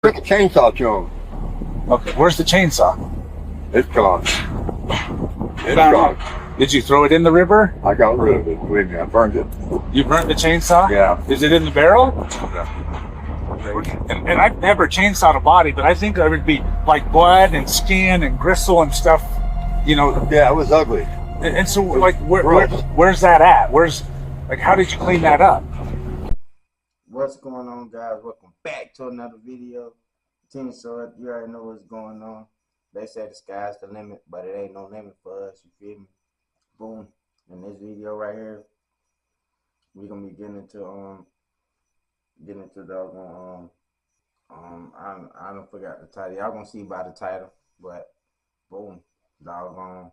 Took a chainsaw to him. Okay, where's the chainsaw? It's gone. It's Found gone. it. Did you throw it in the river? I got rid of it. Believe me, I burned it. You burnt the chainsaw? Yeah. Is it in the barrel? Yeah. And I've never chainsawed a body, but I think there would be like blood and skin and gristle and stuff, you know. Yeah, it was ugly. And so, like, where's that at? How did you clean that up? What's going on, guys? Welcome back to another video. Team Sword, you already know what's going on. They say the sky's the limit, but it ain't no limit for us, you feel me? Boom. In this video right here, we're gonna be getting into doggone I don't forgot the title. Y'all gonna see by the title, but boom, doggone.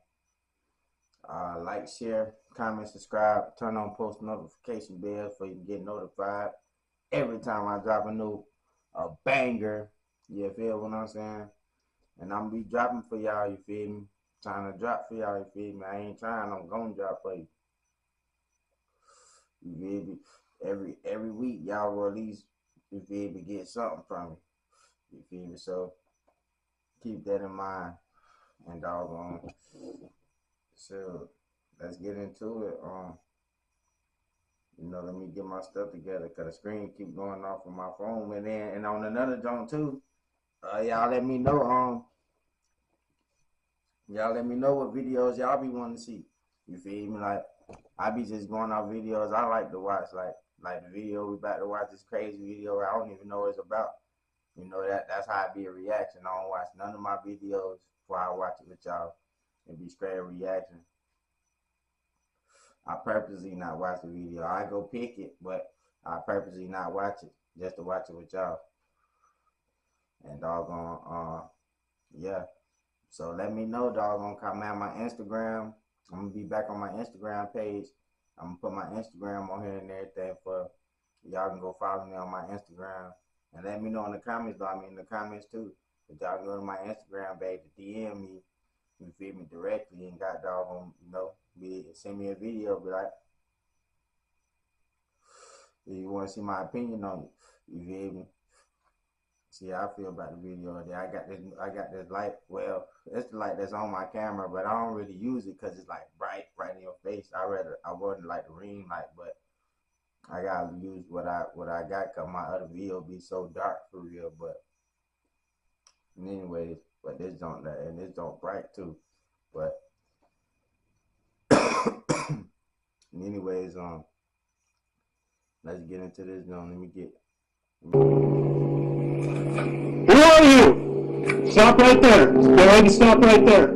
Like, share, comment, subscribe, turn on post notification bells so you can get notified every time I drop a banger. You feel what I'm saying? And I'm gonna be dropping for y'all, you feel me? Trying to drop for y'all, you feel me? I ain't trying, I'm gonna drop for you. You feel me? Every week y'all will at least, you feel me, get something from me. You feel me? So keep that in mind. And doggone. So let's get into it. Let me get my stuff together because the screen keep going off on my phone. And on another joint too, y'all let me know. Y'all let me know what videos y'all be wanting to see. You feel me? Like, I be just going off videos I like to watch. Like the video we about to watch, this crazy video I don't even know what it's about. You know, that's how I be a reaction. I don't watch none of my videos before I watch it with y'all. It be straight reaction. I purposely not watch the video. I go pick it, but I purposely not watch it just to watch it with y'all. And doggone, yeah. So let me know, doggone. Come at my Instagram. I'm gonna be back on my Instagram page. I'm gonna put my Instagram on here and everything for y'all can go follow me on my Instagram. And let me know in the comments, though. I mean, in the comments too. If y'all go to my Instagram page to DM me, you feel me, directly, and got doggone, send me a video, be like, if you want to see my opinion on it, you feel me? See how I feel about the video. I got this light. Well, it's the light that's on my camera, but I don't really use it because it's like bright right in your face. I wouldn't like the ring light, but I gotta use what I got because my other video be so dark for real. But anyways, but this don't bright too. But anyways, let's get into this. Let me get. Who are you? Stop right there. Go ahead and stop right there.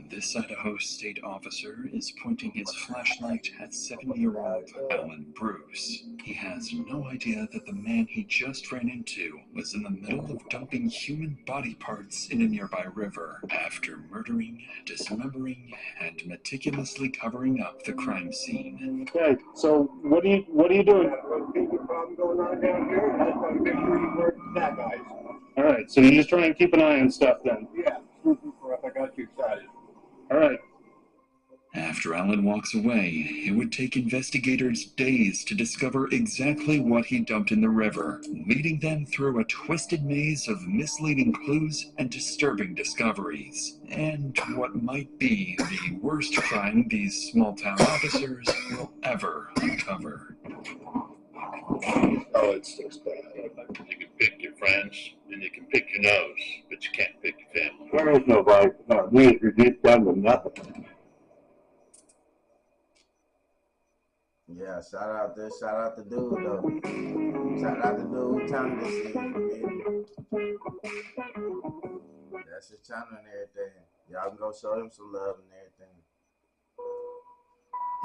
This Idaho state officer is pointing his flashlight at 70-year-old Alan Bruce. He has no idea that the man he just ran into was in the middle of dumping human body parts in a nearby river after murdering, dismembering, and meticulously covering up the crime scene. Okay, so what are you doing? Problem going on down here. I just want to make sure you work that guys. All right, so you're just trying to keep an eye on stuff then. Yeah, looking for if I got you excited. All right. After Alan walks away, it would take investigators days to discover exactly what he dumped in the river, leading them through a twisted maze of misleading clues and disturbing discoveries, and what might be the worst crime these small-town officers will ever uncover. Oh, it's just bad. You can pick your friends and you can pick your nose, but you can't pick your family. There is nobody. No, we introduced them to nothing. Yeah, shout out the dude though. Shout out the dude who turned this shit. That's his channel and everything. Y'all can go show him some love and everything.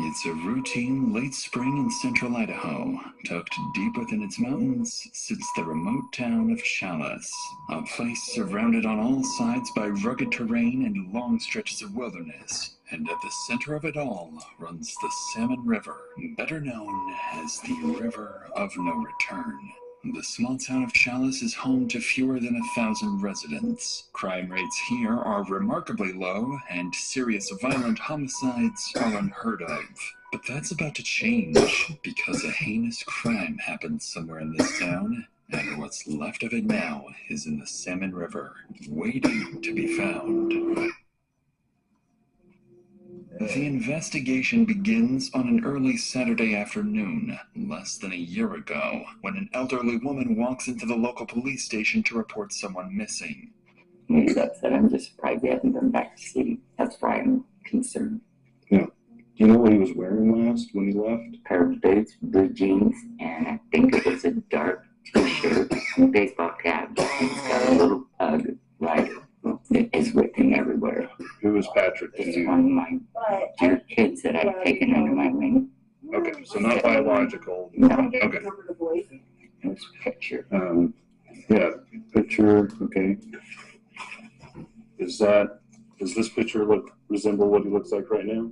It's a routine late spring in central Idaho. Tucked deep within its mountains sits the remote town of Chalice, a place surrounded on all sides by rugged terrain and long stretches of wilderness. And at the center of it all runs the Salmon River, better known as the River of No Return. The small town of Chalice is home to fewer than 1,000 residents. Crime rates here are remarkably low, and serious violent homicides are unheard of. But that's about to change, because a heinous crime happened somewhere in this town, and what's left of it now is in the Salmon River, waiting to be found. The investigation begins on an early Saturday afternoon, less than a year ago, when an elderly woman walks into the local police station to report someone missing. He's upset. I'm just surprised he hasn't been back to see. That's why I'm concerned. Yeah. Do you know what he was wearing last when he left? Pair of boots, blue jeans, and I think it was a dark t-shirt and a baseball cap. He's got a little pug rider that is with him everywhere. Who was Patrick? It's one of my dear kids that I've taken under my wing. Okay, so not biological. No. Okay. It was a picture. Yeah, picture, okay. Does this picture resemble what he looks like right now?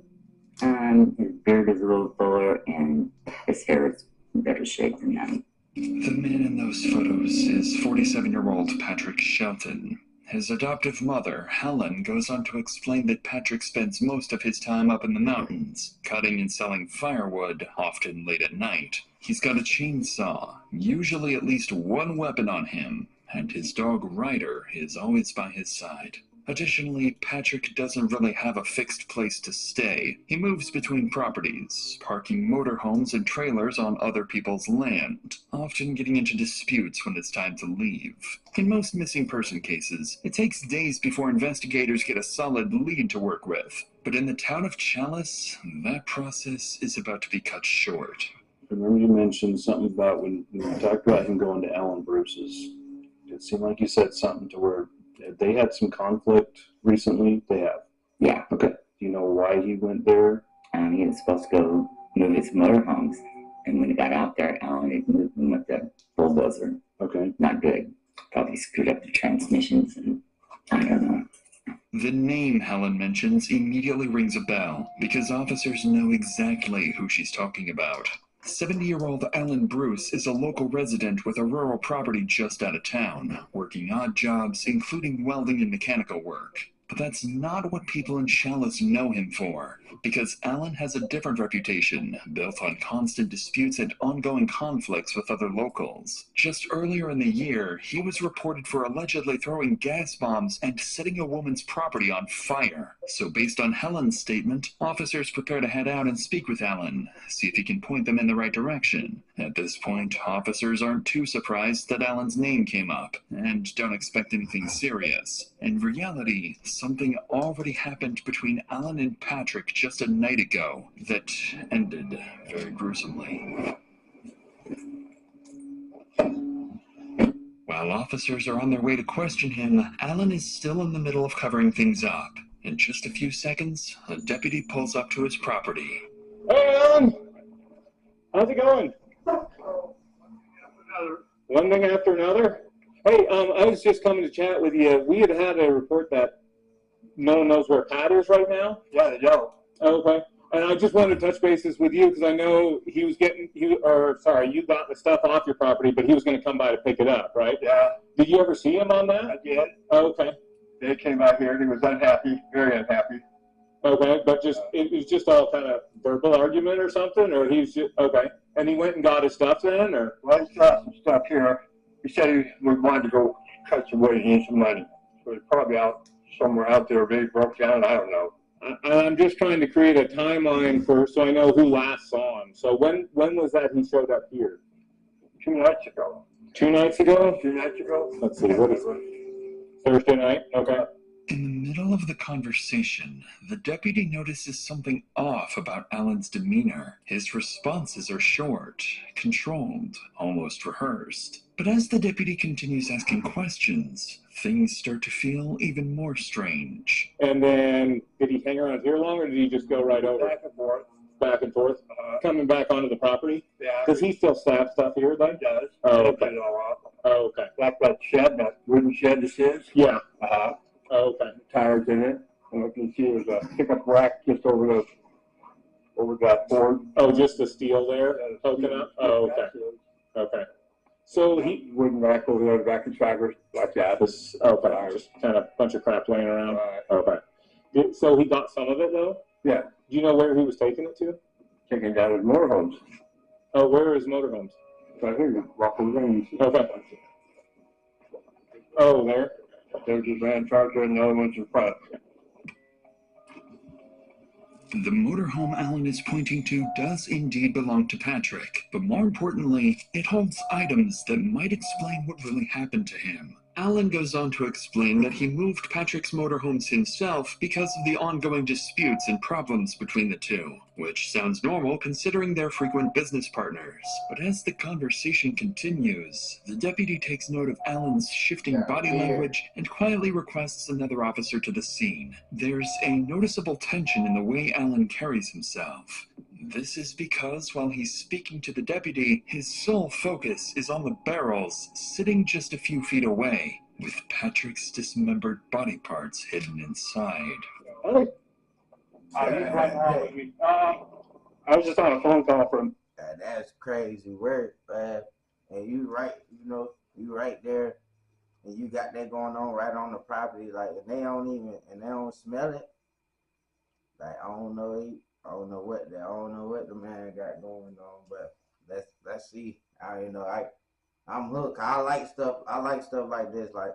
His beard is a little fuller and his hair is in better shape than that. The man in those photos is 47-year-old Patrick Shelton. His adoptive mother, Helen, goes on to explain that Patrick spends most of his time up in the mountains, cutting and selling firewood, often late at night. He's got a chainsaw, usually at least one weapon on him, and his dog Ryder is always by his side. Additionally, Patrick doesn't really have a fixed place to stay. He moves between properties, parking motorhomes and trailers on other people's land, often getting into disputes when it's time to leave. In most missing person cases, it takes days before investigators get a solid lead to work with. But in the town of Chalice, that process is about to be cut short. I remember you mentioned something about when we talked about him going to Alan Bruce's. It seemed like you said something to where they had some conflict recently. They have. Yeah. Okay. Do you know why he went there? He was supposed to go move his motorhomes. And when he got out there, Alan had moved him with the bulldozer. Okay. Not good. Probably screwed up the transmissions and I don't know. The name Helen mentions immediately rings a bell because officers know exactly who she's talking about. 70-year-old Alan Bruce is a local resident with a rural property just out of town, working odd jobs, including welding and mechanical work. But that's not what people in Chalice know him for, because Alan has a different reputation, built on constant disputes and ongoing conflicts with other locals. Just earlier in the year, he was reported for allegedly throwing gas bombs and setting a woman's property on fire. So based on Helen's statement, officers prepare to head out and speak with Alan, see if he can point them in the right direction. At this point, officers aren't too surprised that Alan's name came up, and don't expect anything serious. In reality, something already happened between Alan and Patrick just a night ago that ended very gruesomely. While officers are on their way to question him, Alan is still in the middle of covering things up. In just a few seconds, a deputy pulls up to his property. Hey, Alan! How's it going? One thing after another? Hey, I was just coming to chat with you. We had a report that no one knows where Pat is right now. Yeah, they don't. Okay. And I just wanted to touch bases with you because I know you got the stuff off your property, but he was going to come by to pick it up, right? Yeah, Did you ever see him on that? I did. Oh, okay. They came out here and he was unhappy, very unhappy. Okay, but it was just all kind of verbal argument or something, or he's just, okay. And he went and got his stuff then, or? Well, he got some stuff here. He said he wanted to go cut some wood. He needs some money. So he's probably somewhere out there, maybe broke down. I don't know. I'm just trying to create a timeline so I know who last saw him. So when was that he showed up here? 2 nights ago. 2 nights ago? 2 nights ago? Let's see, what is it? Thursday night? Okay. In the middle of the conversation, the deputy notices something off about Alan's demeanor. His responses are short, controlled, almost rehearsed. But as the deputy continues asking questions, things start to feel even more strange. And then, did he hang around here long, or did he just go right over? Back and forth. Back and forth? Coming back onto the property? Yeah. Does he still slab stuff here, then? He does. Oh, He okay. put it all up. Oh, okay. Like that shed, that wooden shed this is. Yeah. Oh, okay. tires in it. And what you can see is a pickup rack just over that board. Oh, just the steel there poking up? Oh, okay. Okay. So Wooden rack over there, the back of trackers, like that. okay, just kind of bunch of crap laying around. Okay. So he got some of it though? Yeah. Do you know where he was taking it to? Taking down his motorhomes. Oh, where are his motorhomes? Right here, Rockland Range. Okay. Oh, there. There's his van charger and the other one's in front. The motorhome Alan is pointing to does indeed belong to Patrick, but more importantly, it holds items that might explain what really happened to him. Alan goes on to explain that he moved Patrick's motorhomes himself because of the ongoing disputes and problems between the two, which sounds normal considering they're frequent business partners. But as the conversation continues, the deputy takes note of Alan's shifting body language and quietly requests another officer to the scene. There's a noticeable tension in the way Alan carries himself. This is because while he's speaking to the deputy, his sole focus is on the barrels sitting just a few feet away, with Patrick's dismembered body parts hidden inside. I was just on a phone call from. That's crazy work, man. And you right, you right there, and you got that going on right on the property, like, and they don't smell it. Like, I don't know what the man got going on, but let's see. I'm hooked. I like stuff like this, like,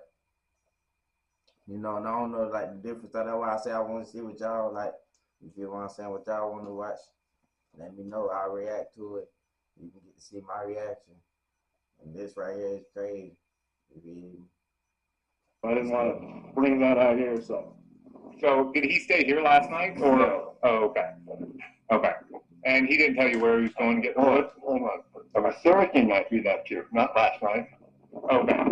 and I don't know like the difference. That's why I say I want to see what y'all like. You feel what I'm saying? What y'all want to watch? Let me know. I'll react to it. You can get to see my reaction. And this right here is crazy. I didn't want to bring that out here, so. So did he stay here last night? Or? No. Oh, okay. Okay. And he didn't tell you where he was going to get wood? Hold on. It was Thursday night we left here, not last night. Okay.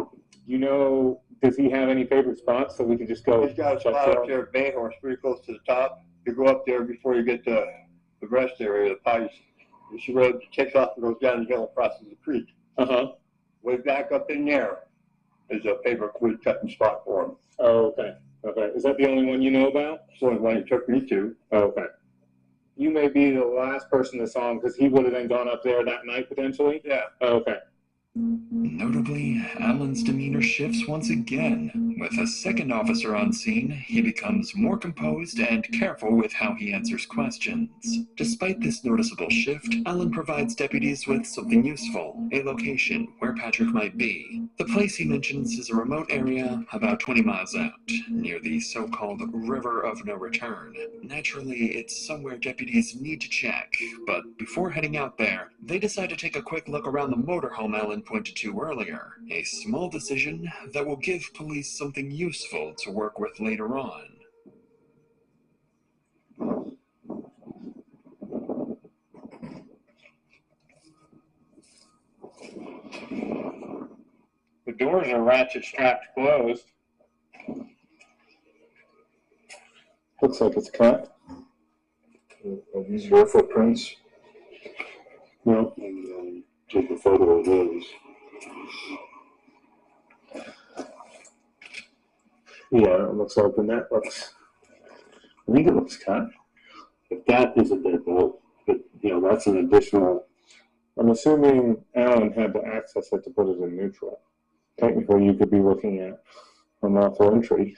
Does he have any favorite spots so we can just go? He's got a spot up there, Bay Horse, pretty close to the top. You go up there before you get to the rest area, the Pies. This road takes off and goes down the hill and crosses the creek. Way back up in there is a favorite wood cutting spot for him. Oh, okay. Okay. Is that the only one you know about? It's the only one he took me to. Oh, okay. You may be the last person that saw him because he would have then gone up there that night potentially? Yeah. Oh, okay. Notably, Alan's demeanor shifts once again. With a second officer on scene, he becomes more composed and careful with how he answers questions. Despite this noticeable shift, Alan provides deputies with something useful, a location where Patrick might be. The place he mentions is a remote area about 20 miles out, near the so-called River of No Return. Naturally, it's somewhere deputies need to check, but before heading out there, they decide to take a quick look around the motorhome Alan pointed to earlier, a small decision that will give police something useful to work with later on. The doors are ratchet strapped closed. Looks like it's cut. Are these your footprints? No. And take a photo of those. Yeah, it looks open. That looks. I think it looks cut. If that is a deadbolt, but that's an additional. I'm assuming Alan had to access it to put it in neutral. Technically, you could be looking at unlawful entry.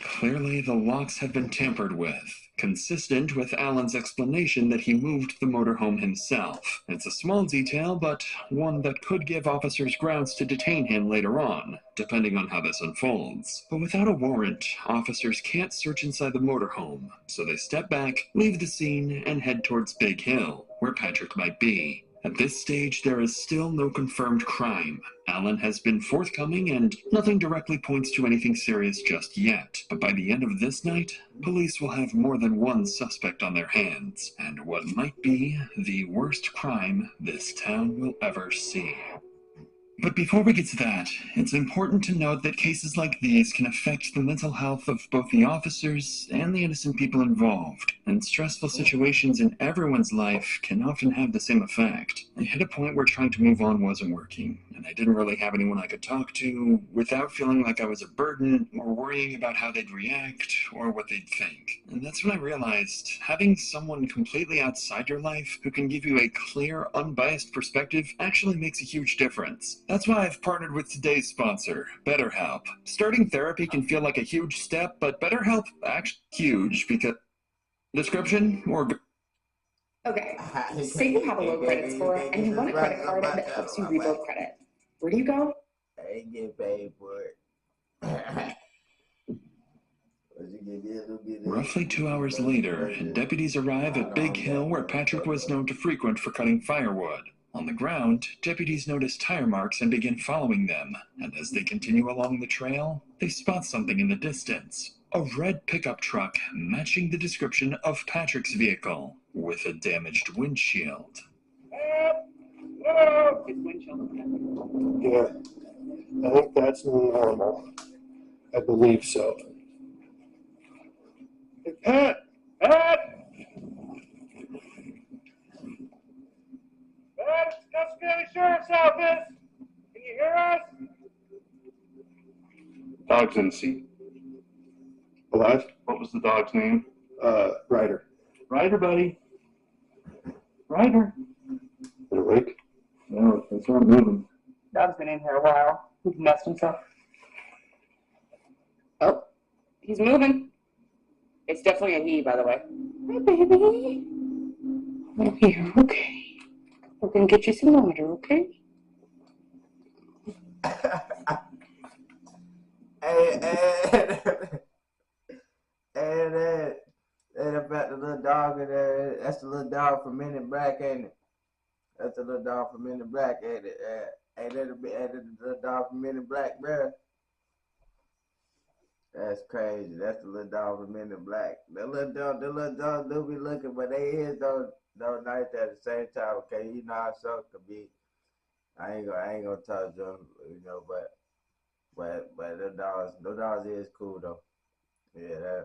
Clearly, the locks have been tampered with, consistent with Alan's explanation that he moved the motorhome himself. It's a small detail, but one that could give officers grounds to detain him later on, depending on how this unfolds. But without a warrant, officers can't search inside the motorhome, so they step back, leave the scene, and head towards Big Hill, where Patrick might be. At this stage, there is still no confirmed crime. Alan has been forthcoming and nothing directly points to anything serious just yet. But by the end of this night, police will have more than one suspect on their hands, and what might be the worst crime this town will ever see. But before we get to that, it's important to note that cases like these can affect the mental health of both the officers and the innocent people involved, and stressful situations in everyone's life can often have the same effect. I hit a point where trying to move on wasn't working, and I didn't really have anyone I could talk to without feeling like I was a burden or worrying about how they'd react or what they'd think. And that's when I realized having someone completely outside your life who can give you a clear, unbiased perspective actually makes a huge difference. That's why I've partnered with today's sponsor, BetterHelp. Starting therapy can feel like a huge step, but BetterHelp actually huge because description or Okay, say you have a low credit score and you want a credit card that helps you rebuild credit. Where do you go? I ain't get paid for it. Roughly 2 hours later, deputies arrive at Big Hill where Patrick was known to frequent for cutting firewood. On the ground, deputies notice tire marks and begin following them, and as they continue along the trail, they spot something in the distance. A red pickup truck matching the description of Patrick's vehicle, with a damaged windshield. Yeah, I think that's normal. I believe so. Hey, Pat! Pat! Pat, it's Tuscany Sheriff's Office! Can you hear us? Dog's in the seat. Alive? What was the dog's name? Ryder. Ryder, buddy. Ryder. Is it awake? No, it's not moving. Dog's been in here a while. He's messed himself. Oh, he's moving. It's definitely a he, by the way. Hi, baby. Oh, you're okay. We're gonna get you some water, okay? And about the little dog in there. That's the little dog from Men in Black, ain't it? That's the little dog from Men in Black, ain't it? Ain't that the little dog from Men in Black, bro? That's crazy. That's the little dog from Men in Black. The little dog do be looking, but they is though nice at the same time. Okay, you know how some could be. I ain't gonna touch them, you know, but the dogs is cool though. Yeah,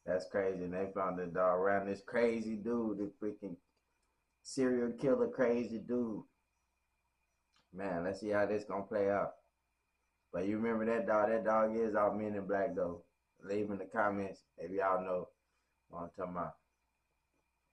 that's crazy. And they found the dog around this crazy dude, this freaking serial killer crazy dude. Man, let's see how this gonna play out. But you remember that dog? That dog is out Men in Black though. Leave in the comments if y'all know what I'm talking about.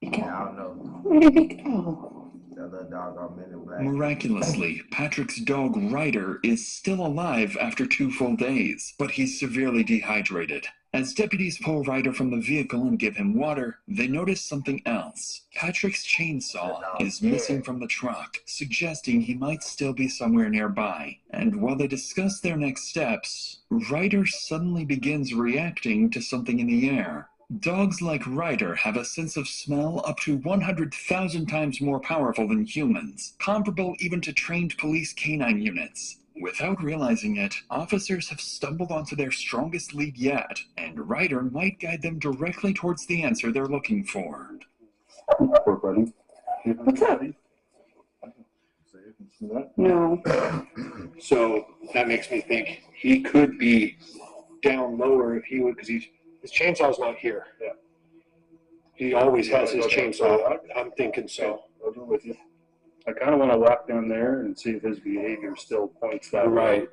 Yeah, I don't know. Where did he go? That little dog out Men in Black. Miraculously, Patrick's dog Ryder is still alive after 2 full days, but he's severely dehydrated. As deputies pull Ryder from the vehicle and give him water, they notice something else. Patrick's chainsaw is missing from the truck, suggesting he might still be somewhere nearby. And while they discuss their next steps, Ryder suddenly begins reacting to something in the air. Dogs like Ryder have a sense of smell up to 100,000 times more powerful than humans, comparable even to trained police canine units. Without realizing it, officers have stumbled onto their strongest lead yet, and Ryder might guide them directly towards the answer they're looking for. Poor buddy. What's up? No. So that makes me think he could be down lower if he would, because his chainsaw's not here. Yeah. He always has his chainsaw. I'm thinking so. I'll go with you. I kind of want to walk down there and see if his behavior still points that way. Right.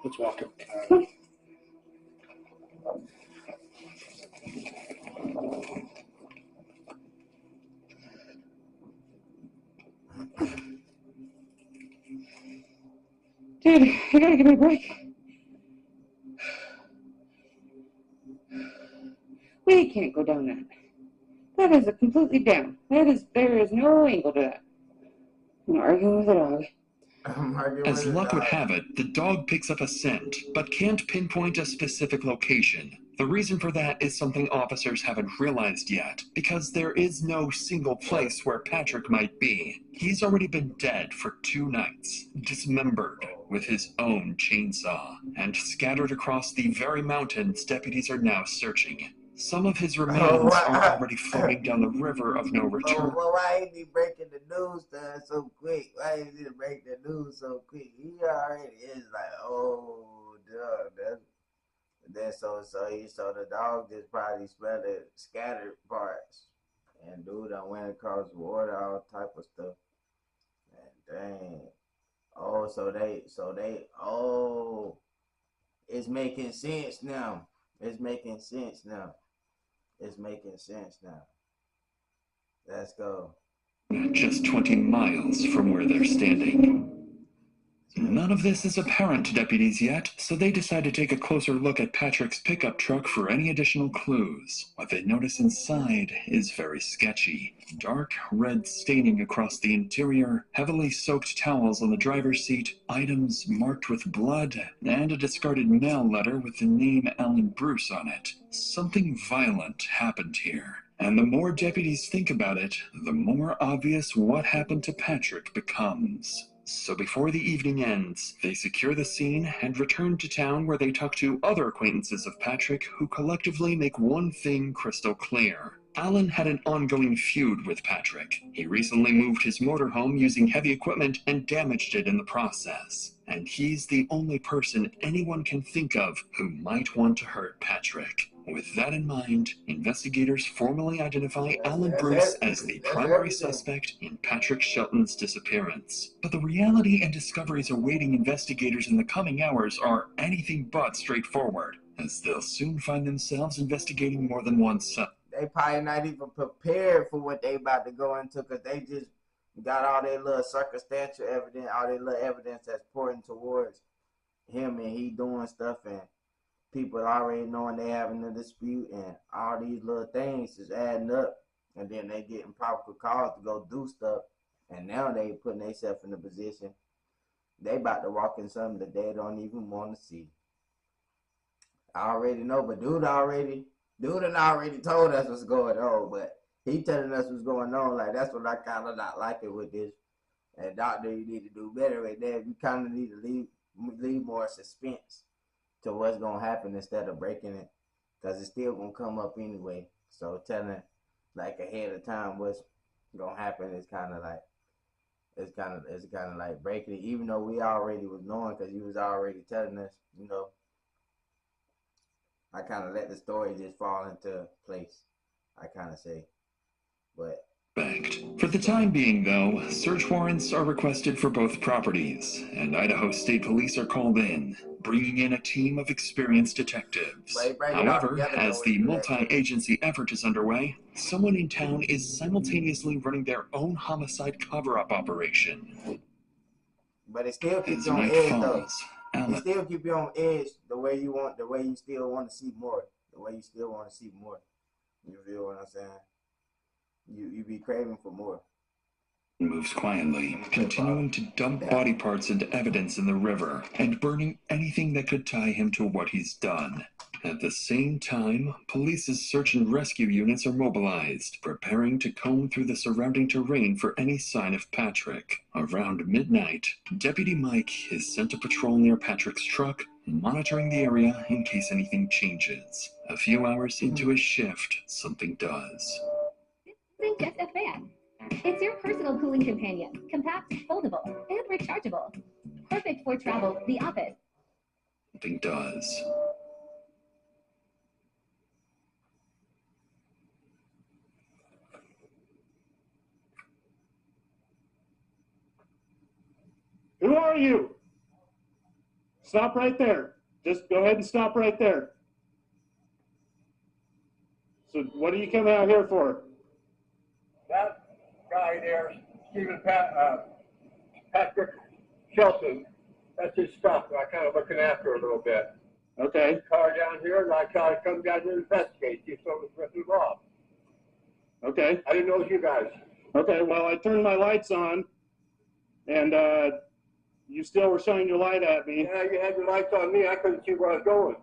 Let's walk him. Dude, you gotta give me a break. We can't go down that. That is a completely down. There is no angle to that. I'm arguing with a dog. As luck would have it, the dog picks up a scent, but can't pinpoint a specific location. The reason for that is something officers haven't realized yet, because there is no single place where Patrick might be. He's already been dead for 2 nights, dismembered with his own chainsaw, and scattered across the very mountains deputies are now searching. Some of his remains are already floating down the river of no return. Well, why ain't he breaking the news to us so quick? Why ain't he breaking the news so quick? He already is like, oh, duh. So the dog just probably smelled the scattered parts. And dude, I went across the water, all type of stuff. And dang. Oh, it's making sense now. It's making sense now. Let's go. Just 20 miles from where they're standing. None of this is apparent to deputies yet, so they decide to take a closer look at Patrick's pickup truck for any additional clues. What they notice inside is very sketchy. Dark red staining across the interior, heavily soaked towels on the driver's seat, items marked with blood, and a discarded mail letter with the name Alan Bruce on it. Something violent happened here. And the more deputies think about it, the more obvious what happened to Patrick becomes. So before the evening ends, they secure the scene and return to town where they talk to other acquaintances of Patrick who collectively make one thing crystal clear. Alan had an ongoing feud with Patrick. He recently moved his motorhome using heavy equipment and damaged it in the process. And he's the only person anyone can think of who might want to hurt Patrick. With that in mind, investigators formally identify Alan Bruce as the primary suspect in Patrick Shelton's disappearance. But the reality and discoveries awaiting investigators in the coming hours are anything but straightforward, as they'll soon find themselves investigating more than one suspect. They probably not even prepared for what they about to go into, because they just got all their little circumstantial evidence, all their little evidence that's pointing towards him and he doing stuff, and people already knowing they having a dispute, and all these little things is adding up, and then they getting probable cause to go do stuff, and now they putting themselves in a position they about to walk in something that they don't even want to see. I already know, but dude already told us what's going on, but he telling us what's going on. Like, that's what I kind of not like it with this. And doctor, you need to do better right there. You kind of need to leave more suspense to what's going to happen instead of breaking it, because it's still going to come up anyway. So telling like ahead of time what's going to happen is kind of like, it's kind of like breaking it, even though we already was knowing, because he was already telling us, you know. I kind of let the story just fall into place, I kind of say. But for the time being, though, search warrants are requested for both properties, and Idaho State Police are called in, bringing in a team of experienced detectives. However, as the multi-agency effort is underway, someone in town is simultaneously running their own homicide cover-up operation. But it still keeps you on edge, though. It still keep you on edge the way you want, the way you still want to see more, the way you still want to see more. You feel what I'm saying? You be craving for more. Moves quietly, continuing to dump body parts into evidence in the river and burning anything that could tie him to what he's done. At the same time, police's search and rescue units are mobilized, preparing to comb through the surrounding terrain for any sign of Patrick. Around midnight, Deputy Mike is sent to patrol near Patrick's truck, monitoring the area in case anything changes. A few hours into his shift, something does. This isn't just a fan. It's your personal cooling companion, compact, foldable, and rechargeable. Perfect for travel, the office. Something does. Who are you? Stop right there. Just go ahead and stop right there. So what are you coming out here for? That guy there, Patrick Shelton, that's his stuff. I kind of looking after a little bit. Okay. Car down here, and I try to come down here and investigate, see if someone's ripping it off. Okay. I didn't know it was you guys. Okay, well, I turned my lights on, and you still were shining your light at me. Yeah, you had your lights on me. I couldn't see where I was going.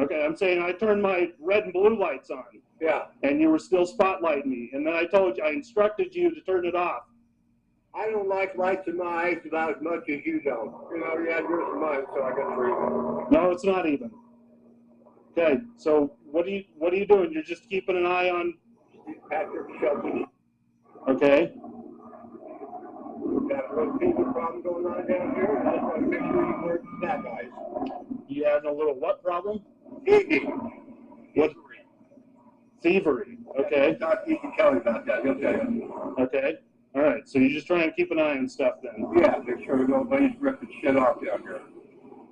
Okay, I'm saying I turned my red and blue lights on. Yeah. And you were still spotlighting me. And then I instructed you to turn it off. I don't like lights in my eyes about as much as you don't. You know, you had yours and mine, so I got three. No, it's not even. Okay, so what are you doing? You're just keeping an eye on Patrick Shelton. Okay. We've got a little fever problem going on down here, and I just want to make sure you weren't that guys. You having a little what problem? What? Thievery. Okay. Talk to Ethan Kelly about that. He'll tell you. Okay. All right. So you're just trying to keep an eye on stuff then? Yeah. Make sure nobody's ripping shit off down here.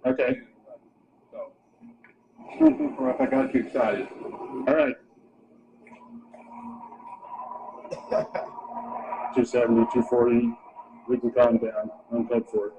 Okay. So, excuse me for if I got too excited. All right. 270, 240. We can calm down. I'm head for it.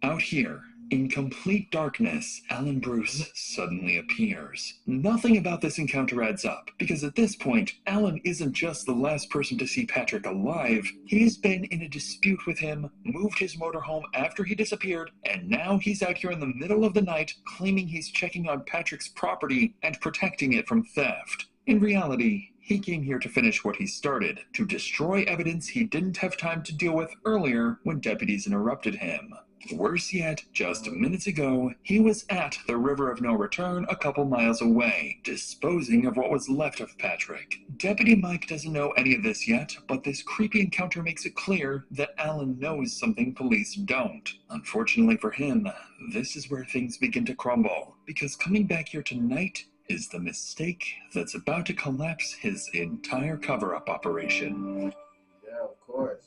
Out here, in complete darkness, Alan Bruce suddenly appears. Nothing about this encounter adds up, because at this point, Alan isn't just the last person to see Patrick alive. He's been in a dispute with him, moved his motorhome after he disappeared, and now he's out here in the middle of the night claiming he's checking on Patrick's property and protecting it from theft. In reality, he came here to finish what he started, to destroy evidence he didn't have time to deal with earlier when deputies interrupted him. Worse yet, just minutes ago, he was at the River of No Return a couple miles away, disposing of what was left of Patrick. Deputy Mike doesn't know any of this yet, but this creepy encounter makes it clear that Alan knows something police don't. Unfortunately for him, this is where things begin to crumble, because coming back here tonight is the mistake that's about to collapse his entire cover-up operation. Yeah, of course.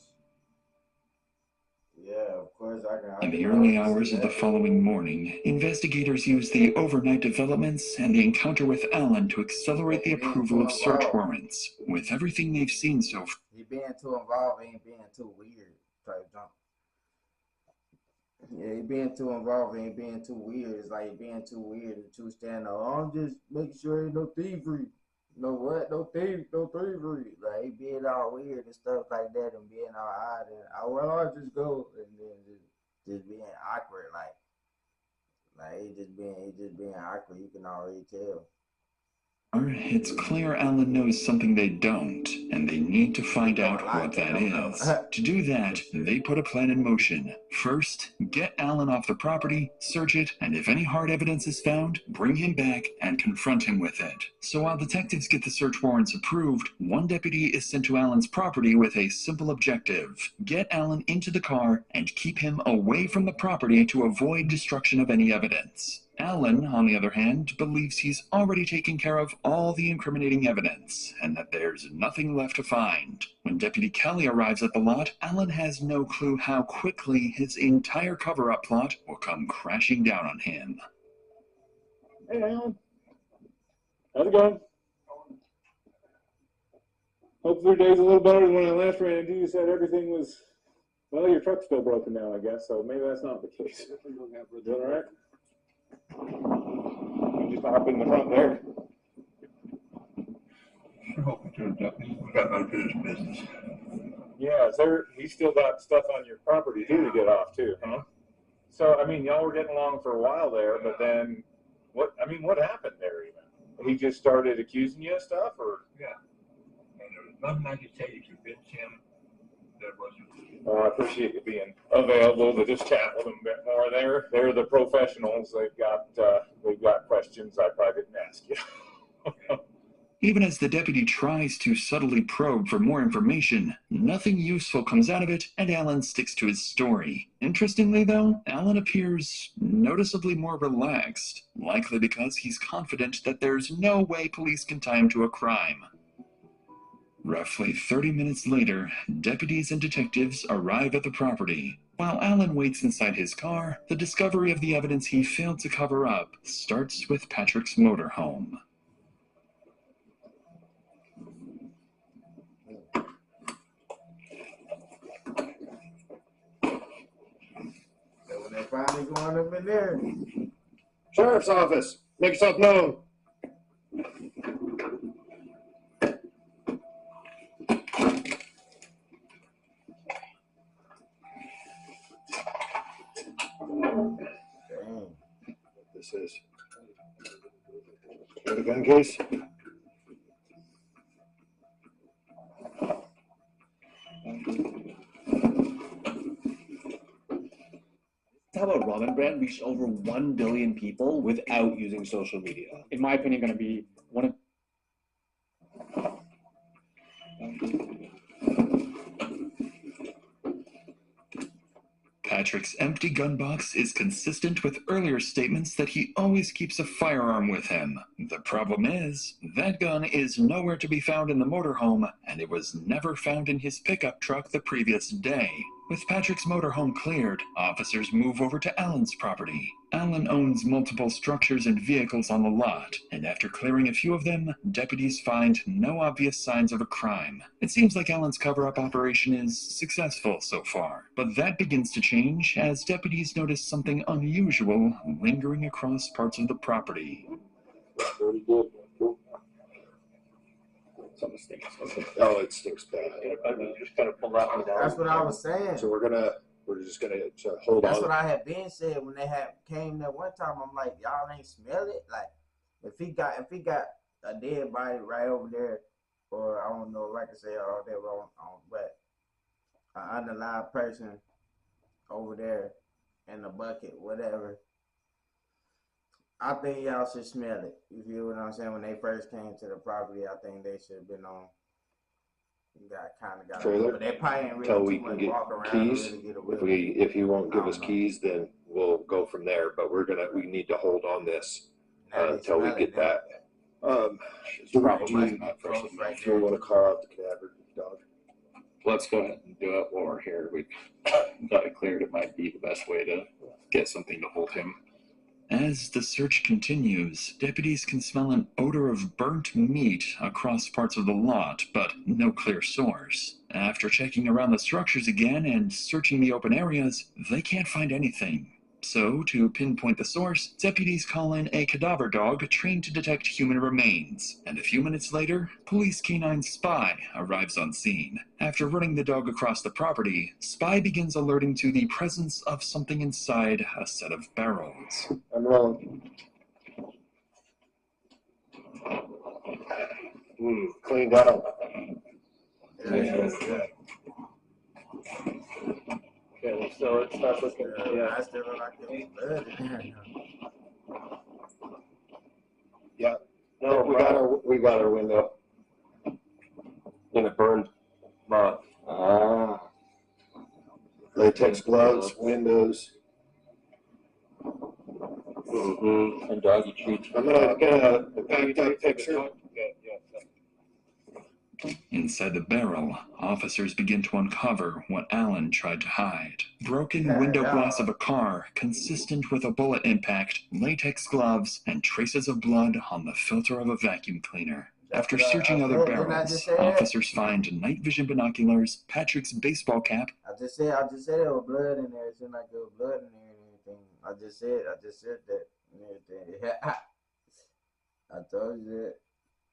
Yeah, of course In the early hours of the following morning, investigators used the overnight developments and the encounter with Alan to accelerate the approval of search warrants. With everything they've seen so far, he being too involved ain't being too weird type jump. Yeah, he being too involved ain't being too weird. It's like being too weird and too standing. I'm just making sure ain't no thievery. No what? No thievery. Like he being all weird and stuff like that, and being all odd, and I'll just go, and then just being awkward, like he just being awkward. You can already tell. it's clear Alan knows something they don't, and they need to find out what that is. To do that, they put a plan in motion. First, get Alan off the property, search it, and if any hard evidence is found, bring him back and confront him with it. So while detectives get the search warrants approved, one deputy is sent to Alan's property with a simple objective: get Alan into the car and keep him away from the property to avoid destruction of any evidence. Alan, on the other hand, believes he's already taken care of all the incriminating evidence, and that there's nothing left to find. When Deputy Kelly arrives at the lot, Alan has no clue how quickly his entire cover-up plot will come crashing down on him. Hey, Alan. How's it going? Hopefully your day's a little better than when I last ran into you. You said everything was, well, your truck's still broken down, I guess, so maybe that's not the case. Doing all right? You just hop in the front there. Sure hoping to, deputy. We got unfinished business. Yeah, is there, you still got stuff on your property too to get off too, huh? So, I mean, y'all were getting along for a while there, but then, what happened there even? He just started accusing you of stuff, or? Yeah. And there was nothing I could say to convince him that wasn't. Well, I appreciate you being available to just chat with them a bit more. They're the professionals. They've got questions I probably didn't ask you. Even as the deputy tries to subtly probe for more information, nothing useful comes out of it, and Alan sticks to his story. Interestingly, though, Alan appears noticeably more relaxed, likely because he's confident that there's no way police can tie him to a crime. Roughly 30 minutes later, deputies and detectives arrive at the property. While Alan waits inside his car, the discovery of the evidence he failed to cover up starts with Patrick's motorhome. When they finally going up in there. Sheriff's office, make yourself known. Dang. This is. Got a gun case? How about Ramen Brand reached over 1 billion people without using social media? In my opinion, going to be one of... Patrick's empty gun box is consistent with earlier statements that he always keeps a firearm with him. The problem is, that gun is nowhere to be found in the motorhome, and it was never found in his pickup truck the previous day. With Patrick's motorhome cleared, officers move over to Alan's property. Alan owns multiple structures and vehicles on the lot, and after clearing a few of them, deputies find no obvious signs of a crime. It seems like Alan's cover-up operation is successful so far, but that begins to change as deputies notice something unusual lingering across parts of the property. Something stinks. Oh, it stinks bad. Just gotta pull that one down. That's what I was saying. So we're just gonna hold on. That's what I had been said when they came that one time. I'm like, y'all ain't smell it. Like, if he got a dead body right over there, or I don't know, like I say, all that wrong, but an unalive person over there in the bucket, whatever. I think y'all should smell it. You feel what I'm saying? When they first came to the property, I think they should have been on. Got trailer. But they probably ain't Until really we too can much get walk around. keys. Really If he won't give us know. keys, then we'll go from there. But we need to hold on this until we get that. Do you want to call out the cadaver dog? Let's go ahead and do it while we're here. We've got it cleared. It might be the best way to get something to hold him. As the search continues, deputies can smell an odor of burnt meat across parts of the lot, but no clear source. After checking around the structures again and searching the open areas, they can't find anything. So, to pinpoint the source, deputies call in a cadaver dog trained to detect human remains, and a few minutes later, police canine Spy arrives on scene. After running the dog across the property, Spy begins alerting to the presence of something inside a set of barrels. I'm rolling. Cleaned out. Okay, so it's not looking. Yeah, I still look like there was blood in there. Yeah. No, we got our window. And it burned. Latex gloves, windows. And doggy treats. I'm gonna get a backed up picture. Inside the barrel, officers begin to uncover what Alan tried to hide. Broken window glass of a car, consistent with a bullet impact, latex gloves, and traces of blood on the filter of a vacuum cleaner. After searching other barrels, officers find night vision binoculars, Patrick's baseball cap. I just said there was blood in there. It seemed like there was blood in there and everything. I just said that and everything. I told you that.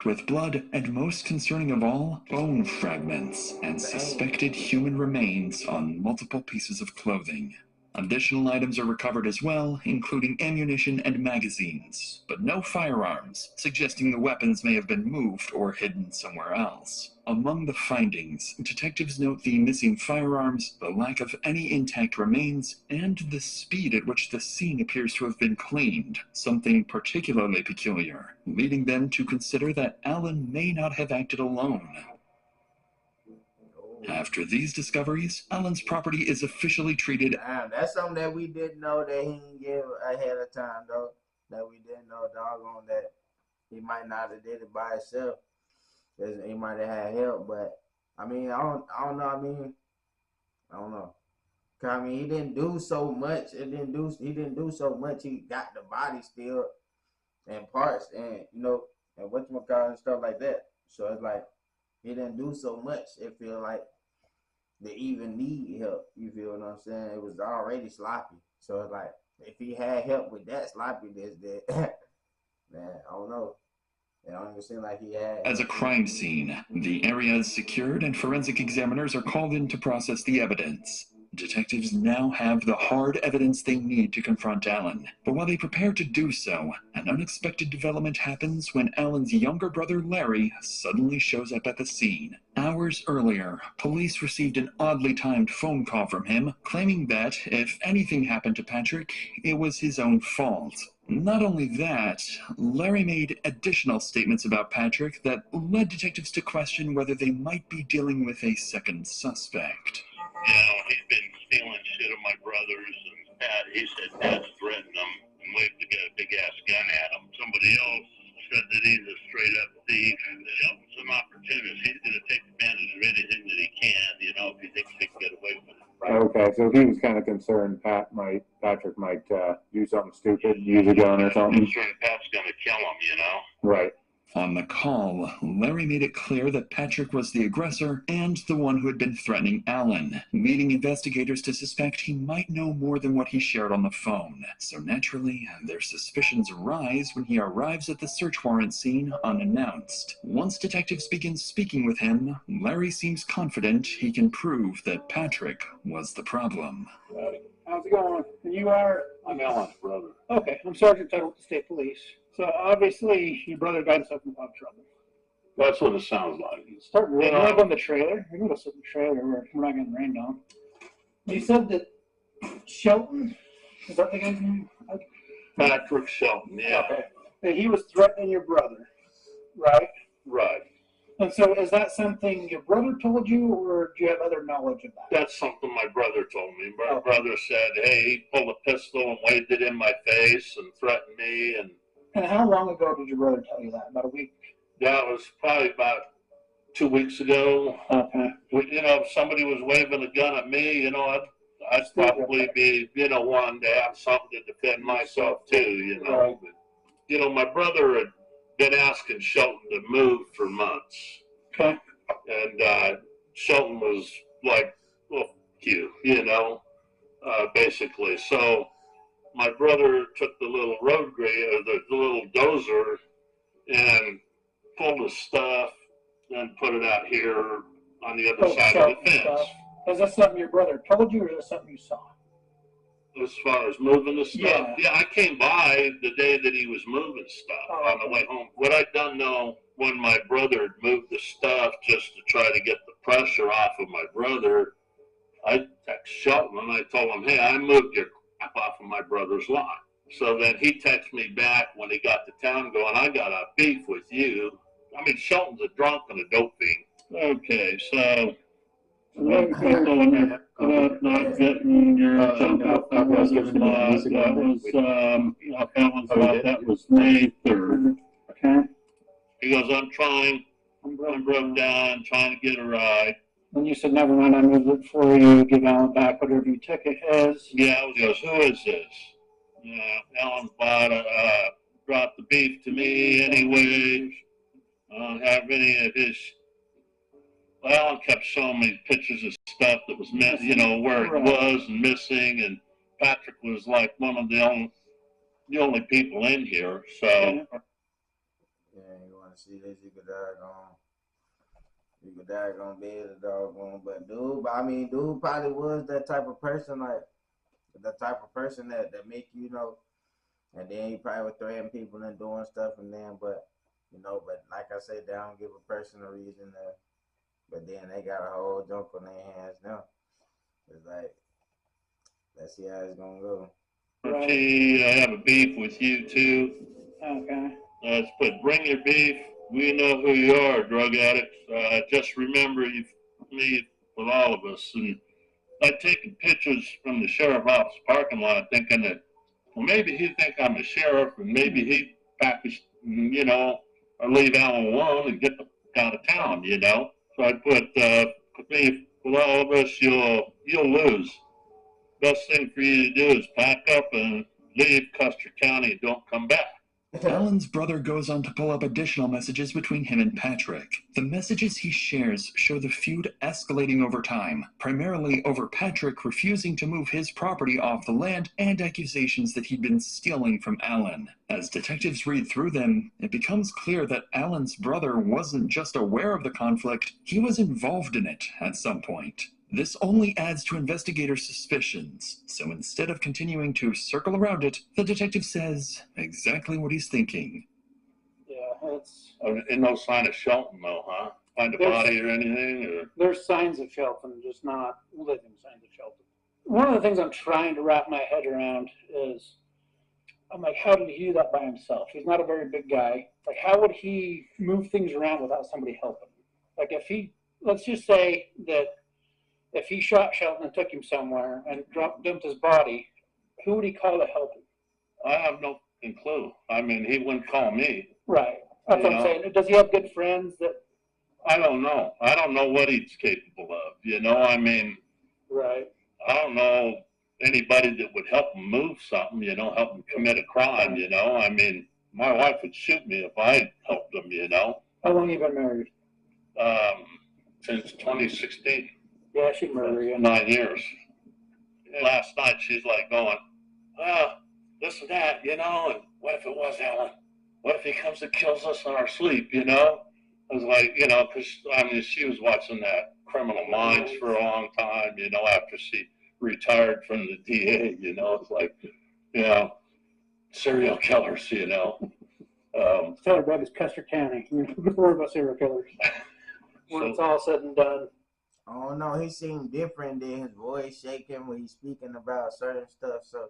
With blood, and most concerning of all, bone fragments and suspected human remains on multiple pieces of clothing. Additional items are recovered as well, including ammunition and magazines, but no firearms, suggesting the weapons may have been moved or hidden somewhere else. Among the findings, detectives note the missing firearms, the lack of any intact remains, and the speed at which the scene appears to have been cleaned, something particularly peculiar, leading them to consider that Alan may not have acted alone. After these discoveries, Alan's property is officially treated. That's something that we didn't know that he didn't give ahead of time, though. That we didn't know, doggone, that he might not have did it by himself. He might have had help, but I mean, I don't know. I don't know. Cause I mean, he didn't do so much. He didn't do so much. He got the body still and parts, and and whatchamacallit and stuff like that. So it's like he didn't do so much. It feel like they even need help. You feel what I'm saying? It was already sloppy. So it's like if he had help with that sloppiness, then man, I don't know. It don't even seem like he had. As a crime scene, the area is secured and forensic examiners are called in to process the evidence. Detectives now have the hard evidence they need to confront Alan. But while they prepare to do so, an unexpected development happens when Alan's younger brother Larry suddenly shows up at the scene. Hours earlier, police received an oddly timed phone call from him, claiming that if anything happened to Patrick, it was his own fault. Not only that, Larry made additional statements about Patrick that led detectives to question whether they might be dealing with a second suspect. He's been stealing shit of my brother's, and he said Dad's threatened him and waved to get a big-ass gun at him. Somebody else said that he's a straight-up thief. Shelton's an opportunist. He's going to take advantage of anything that he can, if he thinks he can get away with it. Okay. so he was kind of concerned Patrick might do something stupid, use a gun or something. Concerned Pat's gonna kill him, you know? Right. On the call, Larry made it clear that Patrick was the aggressor and the one who had been threatening Alan, leading investigators to suspect he might know more than what he shared on the phone. So naturally, their suspicions rise when he arrives at the search warrant scene unannounced. Once detectives begin speaking with him, Larry seems confident he can prove that Patrick was the problem. How's it going? And you are? I'm Alan's brother. Okay, I'm Sergeant Tuttle with the State Police. So obviously your brother got himself in a lot of trouble. That's what it sounds like. Start really up on the trailer. You're gonna sit in the trailer where we're not getting rained on. You said that Shelton, is that the guy's name? Patrick Shelton, yeah. Okay. That he was threatening your brother, right? Right. And so is that something your brother told you, or do you have other knowledge of that? That's something my brother told me. My brother said, hey, he pulled a pistol and waved it in my face and threatened me. And how long ago did your brother tell you that? About a week? That was probably about 2 weeks ago. Okay. You know, if somebody was waving a gun at me, you know, I'd probably be, you know, wanting to have something to defend myself too, you know. Right. But, you know, my brother had been asking Shelton to move for months. Okay. And Shelton was like, well, you know, basically. So my brother took the little road grader, the little dozer, and pulled his stuff and put it out here on the other side of the fence. Is that something your brother told you, or is that something you saw? As far as moving the stuff? Yeah. I came by the day that he was moving stuff on the way home. What I'd done though, when my brother had moved the stuff just to try to get the pressure off of my brother, I texted Shelton and I told him, hey, I moved your crap off of my brother's lot. So then he texted me back when he got to town going, I got a beef with you. I mean, Shelton's a drunk and a dope fiend. Okay, so not getting your that was that was May 3rd. Okay. He goes, I'm broke down, trying to get a ride. And you said, never mind, I moved it for you, give Alan back whatever you took it as. Yeah, he goes, who is this? Yeah, Alan brought the beef to me anyway. I don't have any of his. Well, Alan kept showing me pictures of stuff that was missing, you know, where it was and missing, and Patrick was like one of the only people in here, so. Yeah, you want to see this, you could daggone be the doggone, but dude probably was that type of person, like, the type of person that make you know, and then he probably would threaten people and doing stuff, and then, but like I said, they don't give a person a reason to. But then they got a whole junk on their hands now. It's like, let's see how it's gonna go. I have a beef with you too. Okay. Let's put bring your beef. We know who you are, drug addicts. Just remember me with all of us. And I'd taken pictures from the sheriff's office parking lot, thinking that, well, maybe he'd think I'm a sheriff, and maybe he'd package, you know, or leave Alan alone and get the out of town, you know. So I put, with all of us, you'll lose. Best thing for you to do is pack up and leave Custer County and don't come back. Alan's brother goes on to pull up additional messages between him and Patrick. The messages he shares show the feud escalating over time, primarily over Patrick refusing to move his property off the land and accusations that he'd been stealing from Alan. As detectives read through them, it becomes clear that Alan's brother wasn't just aware of the conflict, he was involved in it at some point. This only adds to investigators' suspicions, so instead of continuing to circle around it, the detective says exactly what he's thinking. Yeah, it's... And no sign of Shelton, though, huh? Find a body or anything? Or? There's signs of Shelton, just not living signs of Shelton. One of the things I'm trying to wrap my head around is, I'm like, how did he do that by himself? He's not a very big guy. Like, how would he move things around without somebody helping? Like, if he, let's just say that if he shot Shelton and took him somewhere and dumped his body, who would he call to help him? I have no clue. I mean, he wouldn't call me. Right. That's what I'm saying. Does he have good friends that? I don't know. I don't know what he's capable of. You know, I mean. Right. I don't know anybody that would help him move something, you know, help him commit a crime, you know. I mean, my wife would shoot me if I helped him, you know. How long you been married? Since 2016. Yeah, she'd murder you. 9 years. Last night she's like going, this and that, you know, and what if it was Alan? What if he comes and kills us in our sleep, you know? I was like, you know, because, I mean, she was watching that Criminal Minds for a long time, you know, after she retired from the DA, you know. It's like, you know, serial killers, you know. Tell her baby's Custer County. Don't worry about serial killers. When it's all said and done. Oh no, he seemed different than his voice shaking when he's speaking about certain stuff. So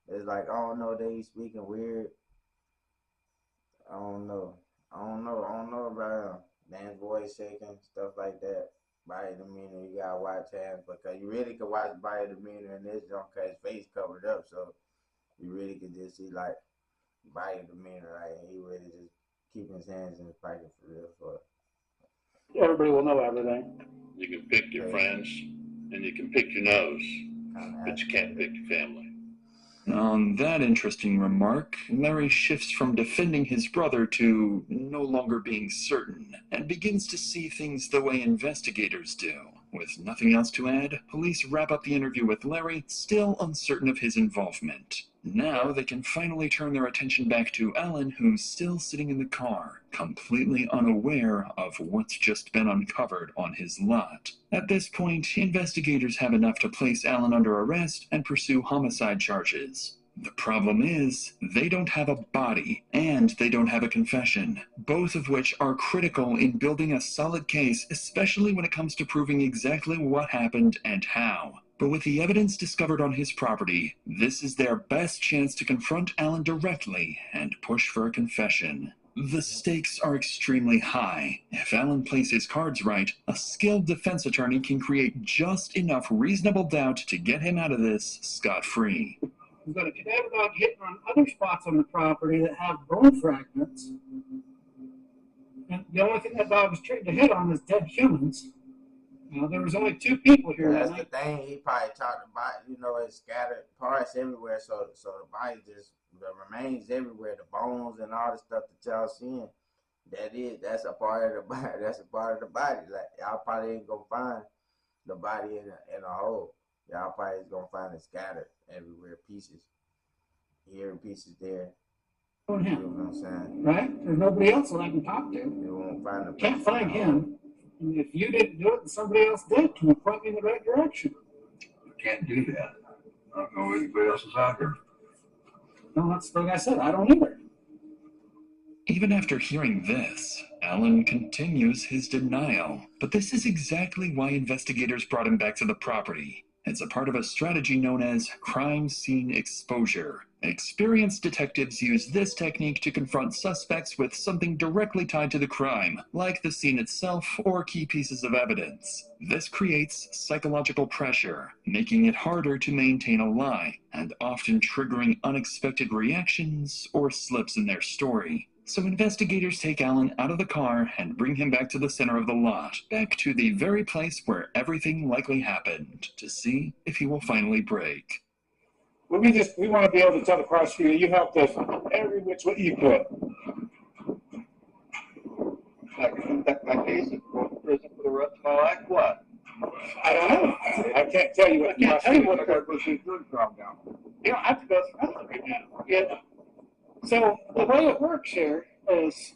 it's like, I don't know that he's speaking weird. I don't know about him. Man's voice shaking, stuff like that. Body demeanor, you gotta watch hands because you really could watch body demeanor in this junk cause his face covered up, so you really could just see like body demeanor, like he really just keeping his hands in his pocket for real. So everybody will know everything. You can pick your friends and you can pick your nose, but you can't pick your family. On that interesting remark, Larry shifts from defending his brother to no longer being certain, and begins to see things the way investigators do. With nothing else to add, police wrap up the interview with Larry, still uncertain of his involvement. Now they can finally turn their attention back to Alan, who's still sitting in the car, completely unaware of what's just been uncovered on his lot. At this point, investigators have enough to place Alan under arrest and pursue homicide charges. The problem is, they don't have a body, and they don't have a confession, both of which are critical in building a solid case, especially when it comes to proving exactly what happened and how. But with the evidence discovered on his property, this is their best chance to confront Alan directly and push for a confession. The stakes are extremely high. If Alan plays his cards right, a skilled defense attorney can create just enough reasonable doubt to get him out of this scot-free. We've got a cadaver dog hitting on other spots on the property that have bone fragments. And the only thing that dog is trained to hit on is dead humans. You know, there was only 2 people here. That's the thing. He probably talked about, you know, it's scattered parts everywhere. So the body just, the remains everywhere, the bones and all the stuff that y'all seeing. That's a part of the body. That's a part of the body. Like y'all probably ain't gonna find the body in a hole. Y'all probably is gonna find it scattered everywhere, pieces here, pieces there. On him. You know what I'm saying? Right? There's nobody else that I can talk to. You won't find the Can't find him. And if you didn't do it and somebody else did, can you point me in the right direction? I can't do that. I don't know anybody else is out here. No, that's like I said, I don't either. Even after hearing this, Alan continues his denial. But this is exactly why investigators brought him back to the property. It's a part of a strategy known as crime scene exposure. Experienced detectives use this technique to confront suspects with something directly tied to the crime, like the scene itself or key pieces of evidence. This creates psychological pressure, making it harder to maintain a lie, and often triggering unexpected reactions or slips in their story. So investigators take Alan out of the car and bring him back to the center of the lot, back to the very place where everything likely happened, to see if he will finally break. We want to be able to tell the prosecutor, you helped us every which way you could. My case and go to prison for the rest of my life? What? I don't know. I can't tell you what. I can't tell you what. I got to go see good calm down. You don't have to go through nothing right now. Yeah. So the way it works here is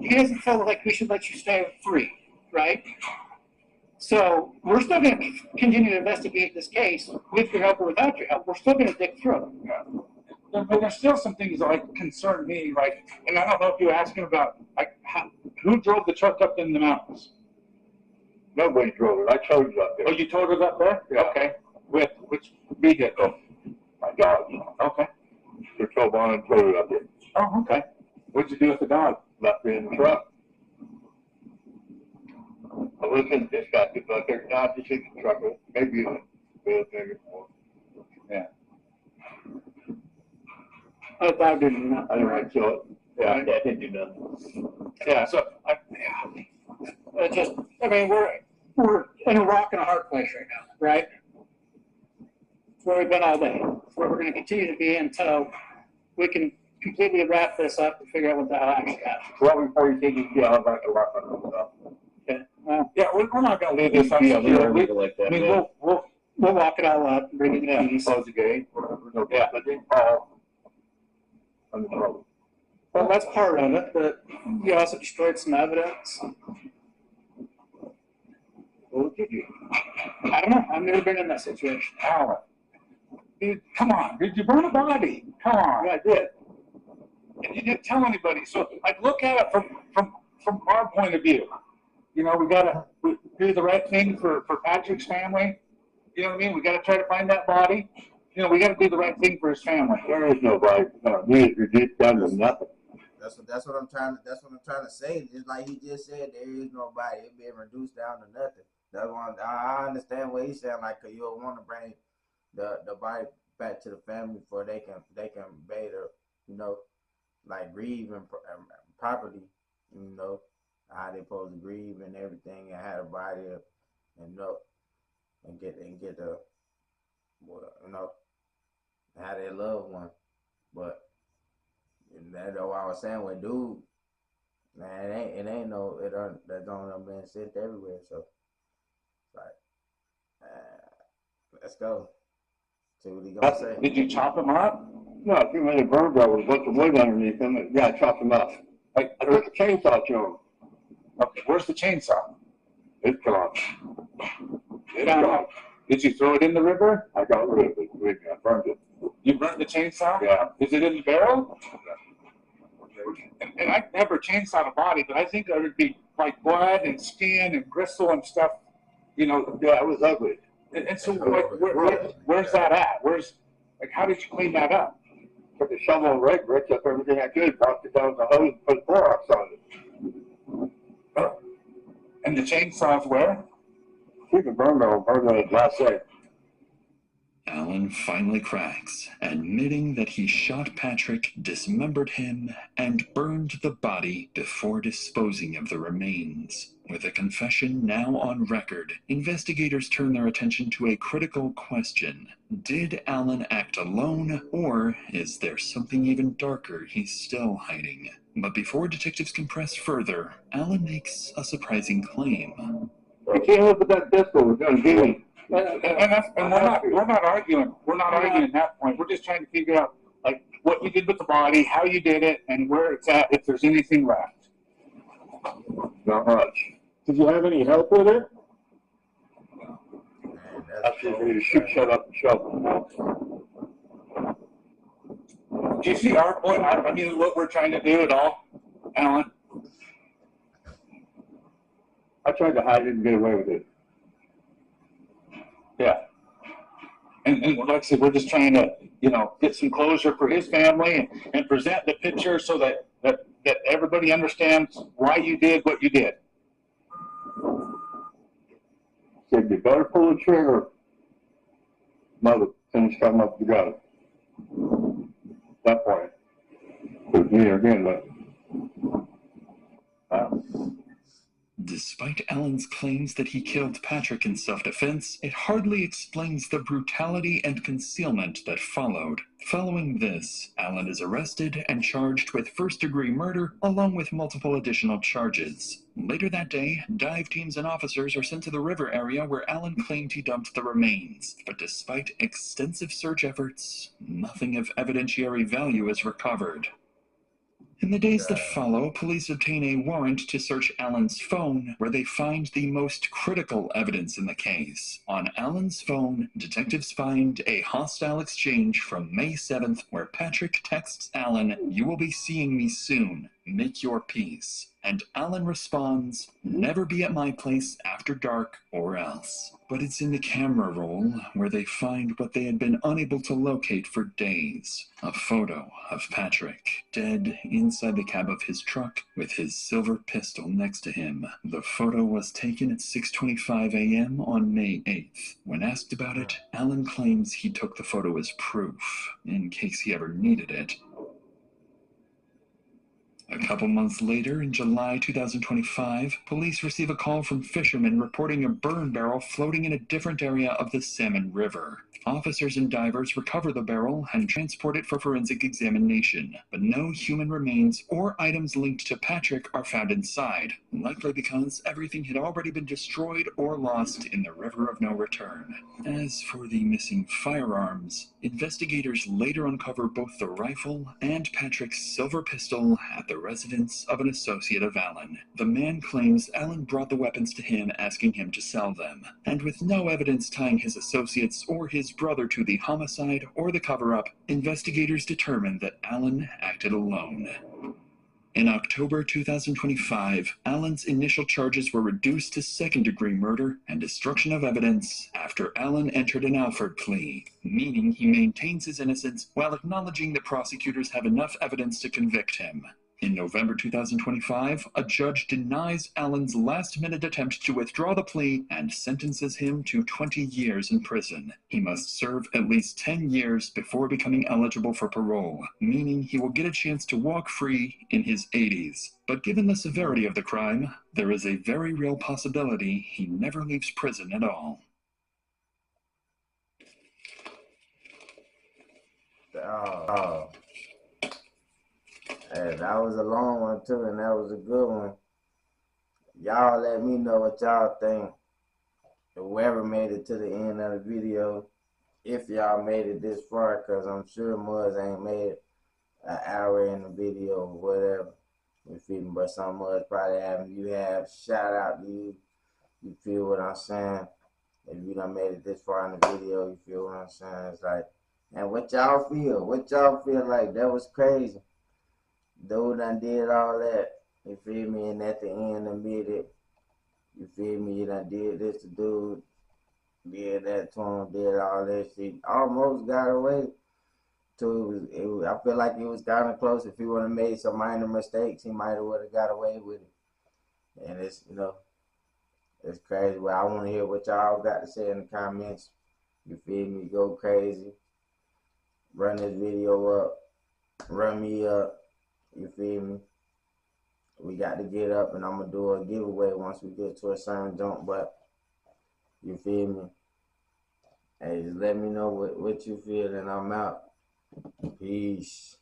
he doesn't feel like we should let you stay free, right? So we're still going to continue to investigate this case with your help or without your help. We're still going to dig through it. Yeah. But there's still some things that like concern me, like, and I don't know if you were asking about like who drove the truck up in the mountains. Nobody drove it. I towed it up there. Oh, you towed it up there? Yeah. Okay. With which vehicle? My dog. Okay. The trouble on towed it up there. Oh, okay. What'd you do with the dog? Left me in the truck. I was in this guy because I took out to see the truck. Maybe a thing more. Yeah. I didn't know. I didn't show it. Yeah, I didn't do nothing. Yeah. So I mean, we're in a rock and a hard place right now, right? It's where we've been all day. It's where we're going to continue to be until we can completely wrap this up and figure out what the hell actually happened. Well, before you take it down, back to rock on stuff. Okay. Well, Yeah, we're not going to leave this on Yeah, secure. we'll leave it like that. I mean, Yeah. we'll lock it all up and bring it in. Close the gate. Yeah, I think Paul on the road. Well, that's part of it, but you also destroyed some evidence. What did you? I don't know. I've never been in that situation. Alan, dude, come on. Did you burn a body? Come on. Yeah, I did. And you didn't tell anybody. So, like, look at it from our point of view. You know, we got to do the right thing for Patrick's family. You know what I mean? We got to try to find that body. You know, we got to do the right thing for his family. There is nobody. You're deep down to nothing. That's what I'm trying to say. Just like he just said, there is nobody. It's being reduced down to nothing. That's why I understand what he's saying. Like, 'cause you don't want to bring the body back to the family before they can pay the, you know, like grieve and property, you know, how they supposed to grieve and everything, and have a body and know and get the, you know, have their loved one. But that's what I was saying with dude, man, it ain't no, that don't been sent everywhere. So like, let's go. See what he gonna say. Did you chop him up? No, if you made a burn barrel with a bunch of wood underneath him, yeah, I chopped him up. I took a chainsaw to him. Okay, where's the chainsaw? It's gone. It's gone. Did you throw it in the river? I got rid of it. I burned it. You burnt the chainsaw? Yeah. Is it in the barrel? And I never chainsawed a body, but I think there would be like blood and skin and gristle and stuff. You know. Yeah, it was ugly. And so, like, where's that at? How did you clean that up? Took a shovel and rake, ripped up everything I could, dropped it down the hose, and put Clorox on it. And the chainsaw's where? Keep a burn barrel, burned on it last day. Alan finally cracks, admitting that he shot Patrick, dismembered him, and burned the body before disposing of the remains. With a confession now on record, investigators turn their attention to a critical question. Did Alan act alone, or is there something even darker he's still hiding? But before detectives can press further, Alan makes a surprising claim. You came up with that pistol, we're going to do it. And we're not arguing. We're not arguing that point. We're just trying to figure out like what you did with the body, how you did it, and where it's at. If there's anything left. Not much. Did you have any help with it? That's just me to shoot, shut up, and shovel. Do you see our point? I mean, what we're trying to do at all, Alan? I tried to hide it and get away with it. Yeah. And like I said, we're just trying to, you know, get some closure for his family and present the picture so that everybody understands why you did what you did. Said you better pull the trigger. Mother, things come up together. That point. It was me again, but. Despite Alan's claims that he killed Patrick in self-defense, it hardly explains the brutality and concealment that followed. Following this, Alan is arrested and charged with first-degree murder, along with multiple additional charges. Later that day, dive teams and officers are sent to the river area where Alan claimed he dumped the remains. But despite extensive search efforts, nothing of evidentiary value is recovered. In the days that follow, police obtain a warrant to search Alan's phone, where they find the most critical evidence in the case. On Alan's phone, detectives find a hostile exchange from May 7th, where Patrick texts Alan, "You will be seeing me soon. Make your peace." And Alan responds, "Never be at my place after dark or else." But it's in the camera roll where they find what they had been unable to locate for days. A photo of Patrick, dead inside the cab of his truck with his silver pistol next to him. The photo was taken at 6:25 a.m. on May 8th. When asked about it, Alan claims he took the photo as proof, in case he ever needed it. A couple months later, in July 2025, police receive a call from fishermen reporting a burn barrel floating in a different area of the Salmon River. Officers and divers recover the barrel and transport it for forensic examination, but no human remains or items linked to Patrick are found inside, likely because everything had already been destroyed or lost in the river of no return. As for the missing firearms, investigators later uncover both the rifle and Patrick's silver pistol at the residence of an associate of Allen. The man claims Allen brought the weapons to him asking him to sell them, and with no evidence tying his associates or his brother to the homicide or the cover-up, investigators determined that Allen acted alone. In October 2025, Allen's initial charges were reduced to second-degree murder and destruction of evidence after Allen entered an Alford plea, meaning he maintains his innocence while acknowledging that prosecutors have enough evidence to convict him. In November 2025, a judge denies Allen's last-minute attempt to withdraw the plea and sentences him to 20 years in prison. He must serve at least 10 years before becoming eligible for parole, meaning he will get a chance to walk free in his 80s. But given the severity of the crime, there is a very real possibility he never leaves prison at all. Hey, that was a long one too, and that was a good one. Y'all let me know what y'all think. Whoever made it to the end of the video, if y'all made it this far, because I'm sure Muzz ain't made an hour in the video or whatever. You feel me? But some Muzz probably haven't. You have, shout out to you. You feel what I'm saying? If you done made it this far in the video, you feel what I'm saying? It's like, and what y'all feel? What y'all feel like? That was crazy. Dude done did all that, you feel me, and at the end admitted it, you feel me, you done did this to dude, did that to him, did all that shit, almost got away. I feel like it was kind of close. If he would have made some minor mistakes, he might have would have got away with it. And it's, you know, it's crazy. Well, I want to hear what y'all got to say in the comments. You feel me, go crazy. Run this video up, run me up. You feel me? We got to get up, and I'm going to do a giveaway once we get to a certain jump, but you feel me? Hey, just let me know what you feel, and I'm out. Peace.